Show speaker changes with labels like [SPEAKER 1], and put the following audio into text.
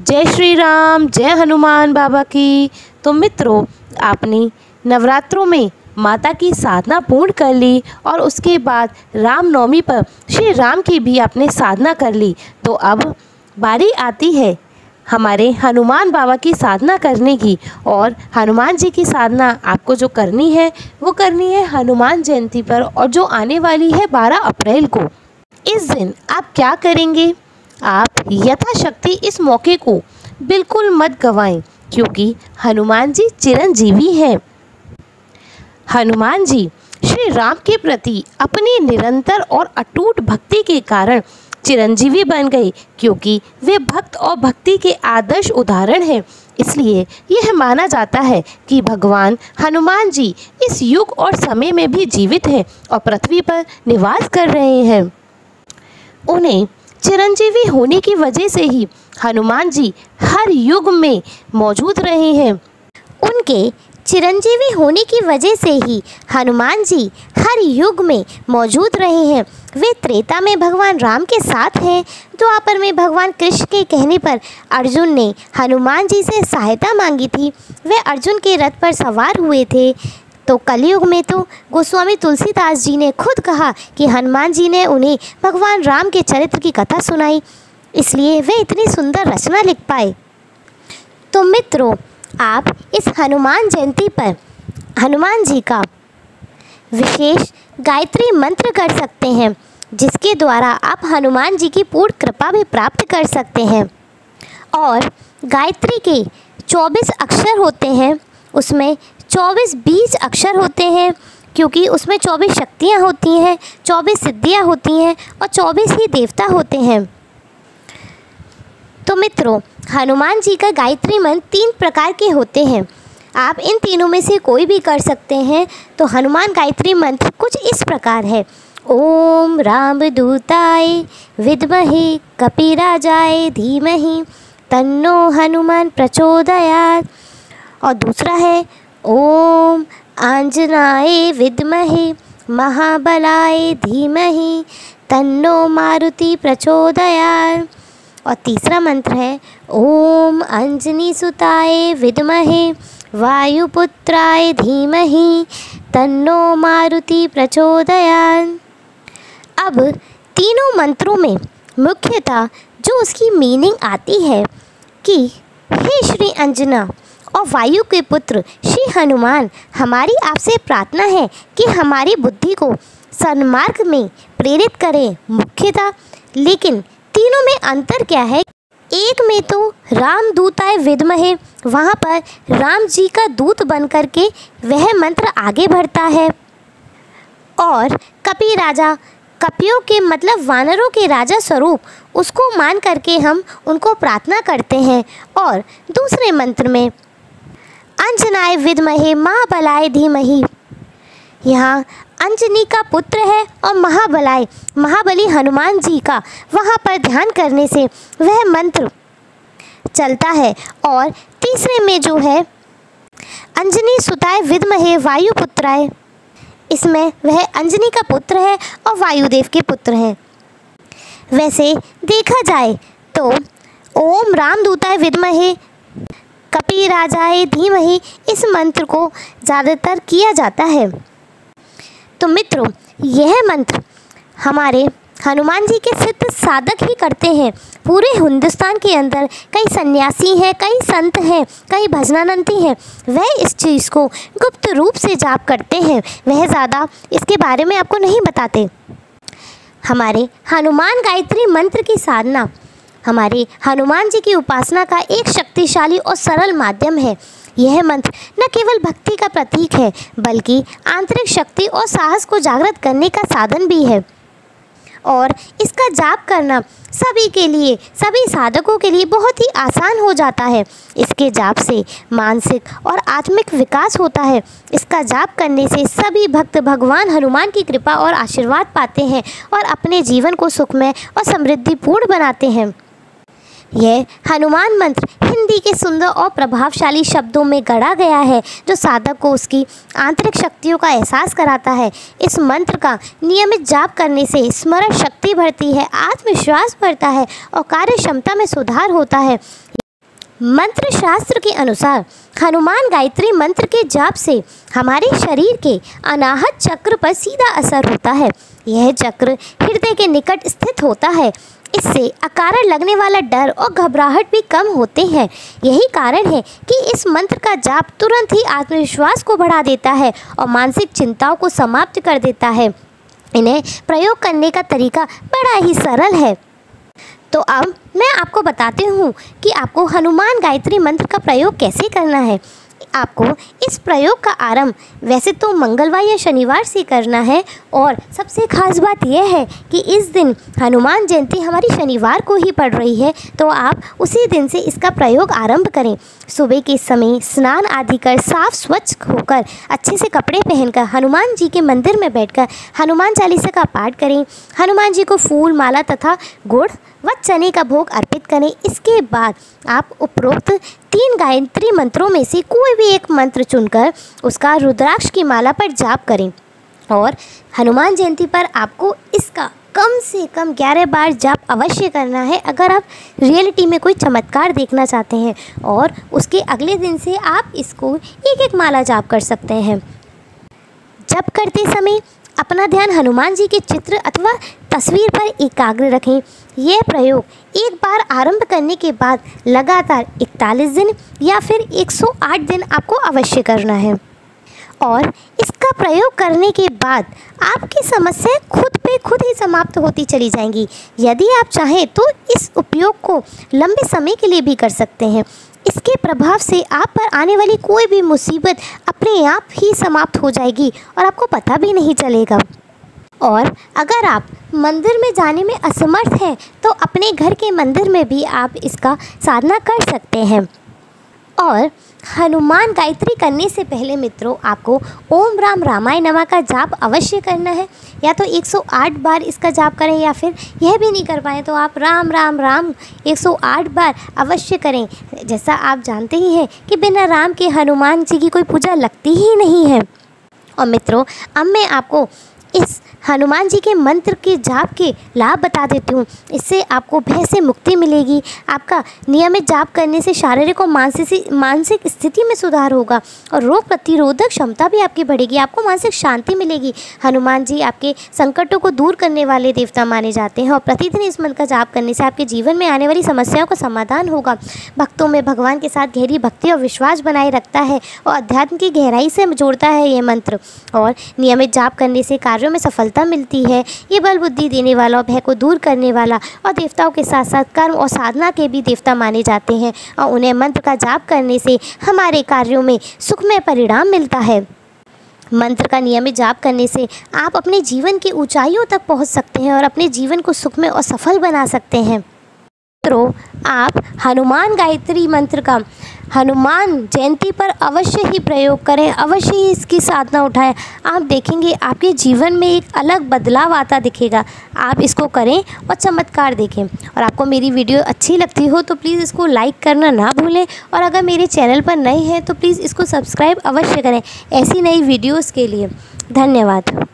[SPEAKER 1] जय श्री राम, जय हनुमान बाबा की। तो मित्रों, आपने नवरात्रों में माता की साधना पूर्ण कर ली और उसके बाद रामनवमी पर श्री राम की भी आपने साधना कर ली। तो अब बारी आती है हमारे हनुमान बाबा की साधना करने की। और हनुमान जी की साधना आपको जो करनी है वो करनी है हनुमान जयंती पर, और जो आने वाली है 12 अप्रैल को। इस दिन आप क्या करेंगे? आप यथाशक्ति इस मौके को बिल्कुल मत गंवाएं, क्योंकि हनुमान जी चिरंजीवी हैं। हनुमान जी श्री राम के प्रति अपनी निरंतर और अटूट भक्ति के कारण चिरंजीवी बन गए, क्योंकि वे भक्त और भक्ति के आदर्श उदाहरण हैं। इसलिए यह माना जाता है कि भगवान हनुमान जी इस युग और समय में भी जीवित हैं और पृथ्वी पर निवास कर रहे हैं। उन्हें चिरंजीवी होने की वजह से ही हनुमान जी हर युग में मौजूद रहे हैं।
[SPEAKER 2] उनके चिरंजीवी होने की वजह से ही हनुमान जी हर युग में मौजूद रहे हैं। वे त्रेता में भगवान राम के साथ हैं। द्वापर में भगवान कृष्ण के कहने पर अर्जुन ने हनुमान जी से सहायता मांगी थी। वे अर्जुन के रथ पर सवार हुए थे। तो कलयुग में तो गोस्वामी तुलसीदास जी ने खुद कहा कि हनुमान जी ने उन्हें भगवान राम के चरित्र की कथा सुनाई, इसलिए वे इतनी सुंदर रचना लिख पाए। तो मित्रों, आप इस हनुमान जयंती पर हनुमान जी का विशेष गायत्री मंत्र कर सकते हैं, जिसके द्वारा आप हनुमान जी की पूर्ण कृपा भी प्राप्त कर सकते हैं। और गायत्री के 24 अक्षर होते हैं, उसमें 24 बीज अक्षर होते हैं, क्योंकि उसमें 24 शक्तियाँ होती हैं, 24 सिद्धियाँ होती हैं और 24 ही देवता होते हैं। तो मित्रों, हनुमान जी का गायत्री मंत्र 3 प्रकार के होते हैं। आप इन तीनों में से कोई भी कर सकते हैं। तो हनुमान गायत्री मंत्र कुछ इस प्रकार है। ओम रामदूताय विद्महे कपिराजाय धीमहि तन्नो हनुमान प्रचोदयात्। और दूसरा है ओम आंजनाय विद्महे महाबलाय धीमहि तन्नो मारुति प्रचोदयात्। और तीसरा मंत्र है ओम अंजनी सुताय विद्महे वायुपुत्राय धीमहि तन्नो मारुति प्रचोदयात्। अब तीनों मंत्रों में मुख्यतः जो उसकी मीनिंग आती है कि हे श्री अंजना और वायु के पुत्र श्री हनुमान, हमारी आपसे प्रार्थना है कि हमारी बुद्धि को सन्मार्ग में प्रेरित करें मुख्यतः। लेकिन तीनों में अंतर क्या है? एक में तो रामदूताय विद्महे, वहाँ पर राम जी का दूत बन कर के वह मंत्र आगे बढ़ता है। और कपि राजा, कपियों के मतलब वानरों के राजा स्वरूप, उसको मान करके हम उनको प्रार्थना करते हैं। और दूसरे मंत्र में अंजनाय विद्महे महाबलाय धीमहि, यहाँ अंजनी का पुत्र है और महाबली हनुमान जी का वहाँ पर ध्यान करने से वह मंत्र चलता है। और तीसरे में जो है अंजनी सुताय विद्महे वायुपुत्राय, इसमें वह अंजनी का पुत्र है और वायुदेव के पुत्र हैं। वैसे देखा जाए तो ओम रामदूताय विद्महे कपिराजाय धीमहि इस मंत्र को ज़्यादातर किया जाता है। तो मित्रों, यह मंत्र हमारे हनुमान जी के सिद्ध साधक ही करते हैं। पूरे हिंदुस्तान के अंदर कई सन्यासी हैं, कई संत हैं, कई भजनानंदी हैं, वह इस चीज़ को गुप्त रूप से जाप करते हैं। वह ज़्यादा इसके बारे में आपको नहीं बताते। हमारे हनुमान गायत्री मंत्र की साधना हमारे हनुमान जी की उपासना का एक शक्तिशाली और सरल माध्यम है। यह मंत्र न केवल भक्ति का प्रतीक है, बल्कि आंतरिक शक्ति और साहस को जागृत करने का साधन भी है। और इसका जाप करना सभी के लिए, सभी साधकों के लिए बहुत ही आसान हो जाता है। इसके जाप से मानसिक और आत्मिक विकास होता है। इसका जाप करने से सभी भक्त भगवान हनुमान की कृपा और आशीर्वाद पाते हैं और अपने जीवन को सुखमय और समृद्धिपूर्ण बनाते हैं। यह हनुमान मंत्र हिंदी के सुंदर और प्रभावशाली शब्दों में गढ़ा गया है, जो साधक को उसकी आंतरिक शक्तियों का एहसास कराता है। इस मंत्र का नियमित जाप करने से स्मरण शक्ति बढ़ती है, आत्मविश्वास बढ़ता है और कार्य क्षमता में सुधार होता है। मंत्र शास्त्र के अनुसार हनुमान गायत्री मंत्र के जाप से हमारे शरीर के अनाहत चक्र पर सीधा असर होता है। यह चक्र हृदय के निकट स्थित होता है। इससे अकारण लगने वाला डर और घबराहट भी कम होते हैं। यही कारण है कि इस मंत्र का जाप तुरंत ही आत्मविश्वास को बढ़ा देता है और मानसिक चिंताओं को समाप्त कर देता है। इन्हें प्रयोग करने का तरीका बड़ा ही सरल है। तो अब मैं आपको बताती हूँ कि आपको हनुमान गायत्री मंत्र का प्रयोग कैसे करना है। आपको इस प्रयोग का आरंभ वैसे तो मंगलवार या शनिवार से करना है, और सबसे खास बात यह है कि इस दिन हनुमान जयंती हमारी शनिवार को ही पड़ रही है, तो आप उसी दिन से इसका प्रयोग आरंभ करें। सुबह के समय स्नान आदि कर साफ स्वच्छ होकर अच्छे से कपड़े पहनकर हनुमान जी के मंदिर में बैठकर हनुमान चालीसा का पाठ करें। हनुमान जी को फूल माला तथा गुड़ व चने का भोग अर्पित करें। इसके बाद आप उपरोक्त 3 गायत्री मंत्रों में से कोई भी एक मंत्र चुनकर उसका रुद्राक्ष की माला पर जाप करें, और हनुमान जयंती पर आपको इसका कम से कम 11 बार जाप अवश्य करना है, अगर आप रियलिटी में कोई चमत्कार देखना चाहते हैं। और उसके अगले दिन से आप इसको एक माला जाप कर सकते हैं। जप करते समय अपना ध्यान हनुमान जी के चित्र अथवा तस्वीर पर एकाग्र रखें। यह प्रयोग एक बार आरंभ करने के बाद लगातार 41 दिन या फिर 108 दिन आपको अवश्य करना है, और इसका प्रयोग करने के बाद आपकी समस्याएं खुद पे खुद ही समाप्त होती चली जाएंगी। यदि आप चाहें तो इस उपयोग को लंबे समय के लिए भी कर सकते हैं। इसके प्रभाव से आप पर आने वाली कोई भी मुसीबत अपने आप ही समाप्त हो जाएगी और आपको पता भी नहीं चलेगा। और अगर आप मंदिर में जाने में असमर्थ हैं तो अपने घर के मंदिर में भी आप इसका साधना कर सकते हैं। और हनुमान गायत्री करने से पहले मित्रों, आपको ओम राम रामाय नमः का जाप अवश्य करना है। या तो 108 बार इसका जाप करें, या फिर यह भी नहीं कर पाए तो आप राम राम राम 108 बार अवश्य करें। जैसा आप जानते ही हैं कि बिना राम के हनुमान जी की कोई पूजा लगती ही नहीं है। और मित्रों, अब मैं आपको इस हनुमान जी के मंत्र के जाप के लाभ बता देती हूँ। इससे आपको भय से मुक्ति मिलेगी। आपका नियमित जाप करने से शारीरिक और मानसिक स्थिति में सुधार होगा, और रोग प्रतिरोधक क्षमता भी आपकी बढ़ेगी। आपको मानसिक शांति मिलेगी। हनुमान जी आपके संकटों को दूर करने वाले देवता माने जाते हैं, और प्रतिदिन इस मंत्र का जाप करने से आपके जीवन में आने वाली समस्याओं का समाधान होगा। भक्तों में भगवान के साथ गहरी भक्ति और विश्वास बनाए रखता है, और अध्यात्म की गहराई से जोड़ता है ये मंत्र। और नियमित जाप करने से कार्यों में सफलता मिलती है। ये बल बुद्धि देने वाला और भय को दूर करने वाला और देवताओं के साथ साथ कर्म और साधना के भी देवता माने जाते हैं, और उन्हें मंत्र का जाप करने से हमारे कार्यों में सुखमय परिणाम मिलता है। मंत्र का नियमित जाप करने से आप अपने जीवन की ऊंचाइयों तक पहुंच सकते हैं और अपने जीवन को सुखमय और सफल बना सकते हैं। मित्रों, आप हनुमान गायत्री मंत्र का हनुमान जयंती पर अवश्य ही प्रयोग करें, अवश्य ही इसकी साधना उठाएं। आप देखेंगे आपके जीवन में एक अलग बदलाव आता दिखेगा। आप इसको करें और चमत्कार देखें। और आपको मेरी वीडियो अच्छी लगती हो तो प्लीज़ इसको लाइक करना ना भूलें, और अगर मेरे चैनल पर नए हैं तो प्लीज़ इसको सब्सक्राइब अवश्य करें ऐसी नई वीडियोज़ के लिए। धन्यवाद।